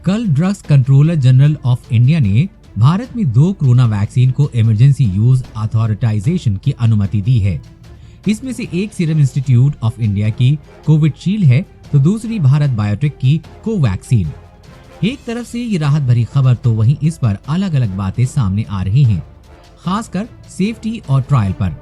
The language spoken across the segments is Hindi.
कल drugs controller general of India ने भारत में 2 कोरोना वैक्सीन को इमरजेंसी यूज ऑथराइजेशन की अनुमति दी है। इसमें से एक सीरम इंस्टीट्यूट ऑफ इंडिया की कोविशील्ड है तो दूसरी भारत बायोटेक की कोवैक्सीन। एक तरफ से ये राहत भरी खबर तो वहीं इस पर अलग अलग बातें सामने आ रही हैं, खासकर सेफ्टी और ट्रायल पर।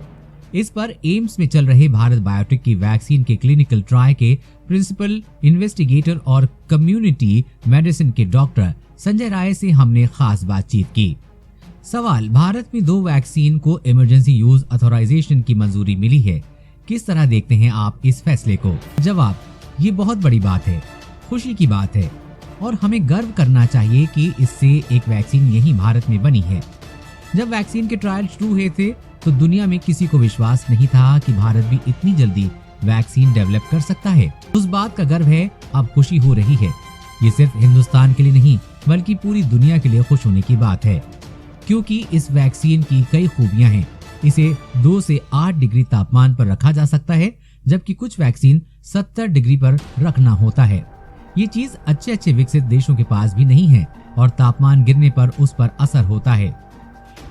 इस पर एम्स में चल रहे भारत बायोटेक की वैक्सीन के क्लिनिकल ट्रायल के प्रिंसिपल इन्वेस्टिगेटर और कम्युनिटी मेडिसिन के डॉक्टर संजय राय से हमने खास बातचीत की। सवाल, भारत में 2 वैक्सीन को इमरजेंसी यूज ऑथराइजेशन की मंजूरी मिली है, किस तरह देखते हैं आप इस फैसले को? जवाब, ये बहुत बड़ी बात है, खुशी की बात है और हमें गर्व करना चाहिए कि इससे एक वैक्सीन यही भारत में बनी है। जब वैक्सीन के ट्रायल शुरू हुए थे तो दुनिया में किसी को विश्वास नहीं था कि भारत भी इतनी जल्दी वैक्सीन डेवलप कर सकता है। उस बात का गर्व है, अब खुशी हो रही है। ये सिर्फ हिंदुस्तान के लिए नहीं बल्कि पूरी दुनिया के लिए खुश होने की बात है, क्योंकि इस वैक्सीन की कई खूबियां हैं। इसे 2 से 8 डिग्री तापमान पर रखा जा सकता है, जबकि कुछ वैक्सीन 70 डिग्री पर रखना होता है। ये चीज अच्छे विकसित देशों के पास भी नहीं है और तापमान गिरने पर उस पर असर होता है।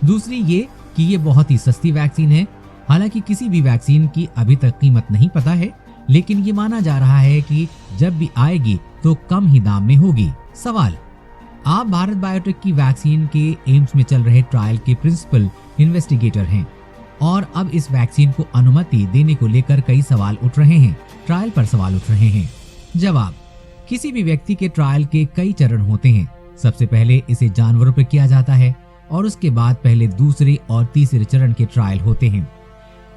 दूसरी ये कि ये बहुत ही सस्ती वैक्सीन है। हालांकि किसी भी वैक्सीन की अभी तक कीमत नहीं पता है, लेकिन ये माना जा रहा है कि जब भी आएगी तो कम ही दाम में होगी। सवाल, आप भारत बायोटेक की वैक्सीन के एम्स में चल रहे ट्रायल के प्रिंसिपल इन्वेस्टिगेटर हैं और अब इस वैक्सीन को अनुमति देने को लेकर कई सवाल उठ रहे हैं, ट्रायल पर सवाल उठ रहे हैं। जवाब, किसी भी व्यक्ति के ट्रायल के कई चरण होते हैं। सबसे पहले इसे जानवरों पर किया जाता है और उसके बाद पहले दूसरे और तीसरे चरण के ट्रायल होते हैं।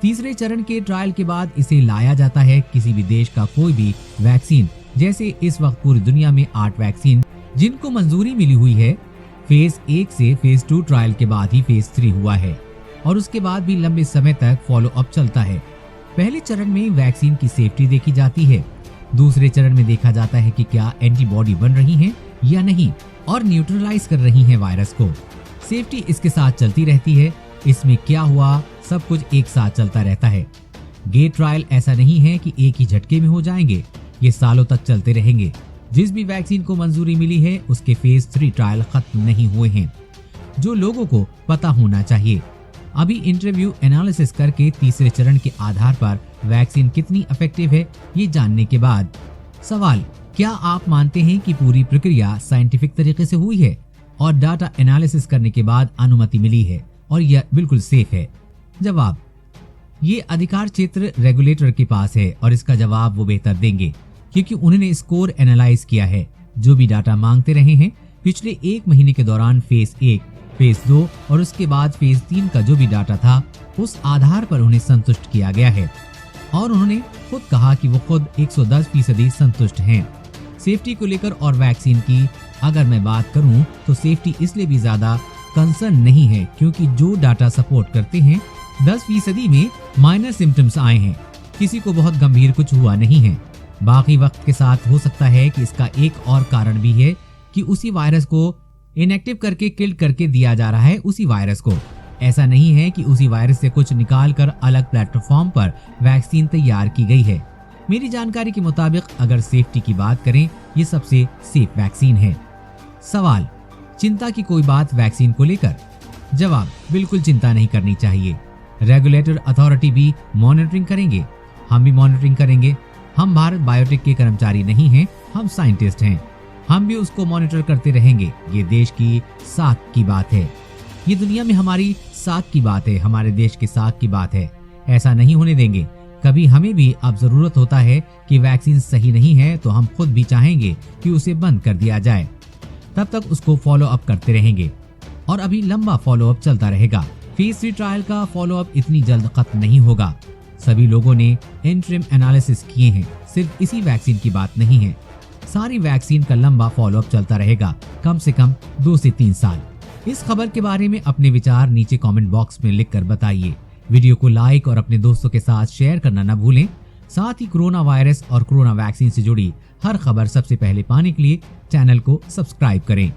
तीसरे चरण के ट्रायल के बाद इसे लाया जाता है। किसी भी देश का कोई भी वैक्सीन, जैसे इस वक्त पूरी दुनिया में 8 वैक्सीन जिनको मंजूरी मिली हुई है, फेज 1 से फेज 2 ट्रायल के बाद ही फेज 3 हुआ है और उसके बाद भी लंबे समय तक फॉलो अप चलता है। पहले चरण में वैक्सीन की सेफ्टी देखी जाती है, दूसरे चरण में देखा जाता है कि क्या एंटीबॉडी बन रही हैं या नहीं और न्यूट्रलाइज कर रही हैं वायरस को। सेफ्टी इसके साथ चलती रहती है, इसमें क्या हुआ सब कुछ एक साथ चलता रहता है। गेट ट्रायल ऐसा नहीं है कि एक ही झटके में हो जाएंगे, ये सालों तक चलते रहेंगे। जिस भी वैक्सीन को मंजूरी मिली है उसके फेज 3 ट्रायल खत्म नहीं हुए हैं, जो लोगों को पता होना चाहिए। अभी इंटरव्यू एनालिसिस करके तीसरे चरण के आधार पर वैक्सीन कितनी इफेक्टिव है ये जानने के बाद। सवाल, क्या आप मानते हैं कि पूरी प्रक्रिया साइंटिफिक तरीके से हुई है और डाटा एनालिसिस करने के बाद अनुमति मिली है और यह बिल्कुल सेफ है? जवाब, ये अधिकार क्षेत्र रेगुलेटर के पास है और इसका जवाब वो बेहतर देंगे, क्योंकि उन्होंने स्कोर एनालाइज किया है। जो भी डाटा मांगते रहे हैं पिछले 1 महीने के दौरान फेज 1, फेज 2 और उसके बाद फेज 3 का जो भी डाटा था उस आधार पर उन्हें संतुष्ट किया गया है और उन्होंने खुद कहा कि वो खुद 110% संतुष्ट हैं। सेफ्टी को लेकर और वैक्सीन की अगर मैं बात करूं तो सेफ्टी इसलिए भी ज्यादा कंसर्न नहीं है क्योंकि जो डाटा सपोर्ट करते हैं 10% में माइनर सिम्टम्स आए हैं, किसी को बहुत गंभीर कुछ हुआ नहीं है। बाकी वक्त के साथ हो सकता है कि इसका एक और कारण भी है कि उसी वायरस को इनएक्टिव करके किल करके दिया जा रहा है उसी वायरस को। ऐसा नहीं है कि उसी वायरस से कुछ निकाल कर अलग प्लेटफॉर्म पर वैक्सीन तैयार की गई है। मेरी जानकारी के मुताबिक अगर सेफ्टी की बात करें ये सबसे सेफ वैक्सीन है। सवाल, चिंता की कोई बात वैक्सीन को लेकर? जवाब, बिल्कुल चिंता नहीं करनी चाहिए। रेगुलेटर अथॉरिटी भी मॉनिटरिंग करेंगे, हम भी मॉनिटरिंग करेंगे। हम भारत बायोटेक के कर्मचारी नहीं हैं, हम साइंटिस्ट हैं, हम भी उसको मॉनिटर करते रहेंगे। ये देश की साख की बात है, ये दुनिया में हमारी साख की बात है, हमारे देश के साख की बात है। ऐसा नहीं होने देंगे। कभी हमें भी अब जरूरत होता है कि वैक्सीन सही नहीं है तो हम खुद भी चाहेंगे कि उसे बंद कर दिया जाए, तब तक उसको फॉलो अप करते रहेंगे और अभी लंबा फॉलो अप चलता रहेगा। फेज 3 ट्रायल का फॉलो अप इतनी जल्द खत्म नहीं होगा। सभी लोगों ने इंटरिम एनालिसिस किए हैं, सिर्फ इसी वैक्सीन की बात नहीं है। सारी वैक्सीन का लंबा फॉलो अप चलता रहेगा, कम से कम 2 से 3 साल। इस खबर के बारे में अपने विचार नीचे कमेंट बॉक्स में लिखकर बताइए। वीडियो को लाइक और अपने दोस्तों के साथ शेयर करना न भूलें। साथ ही कोरोना वायरस और कोरोना वैक्सीन से जुड़ी हर खबर सबसे पहले पाने के लिए चैनल को सब्सक्राइब करें।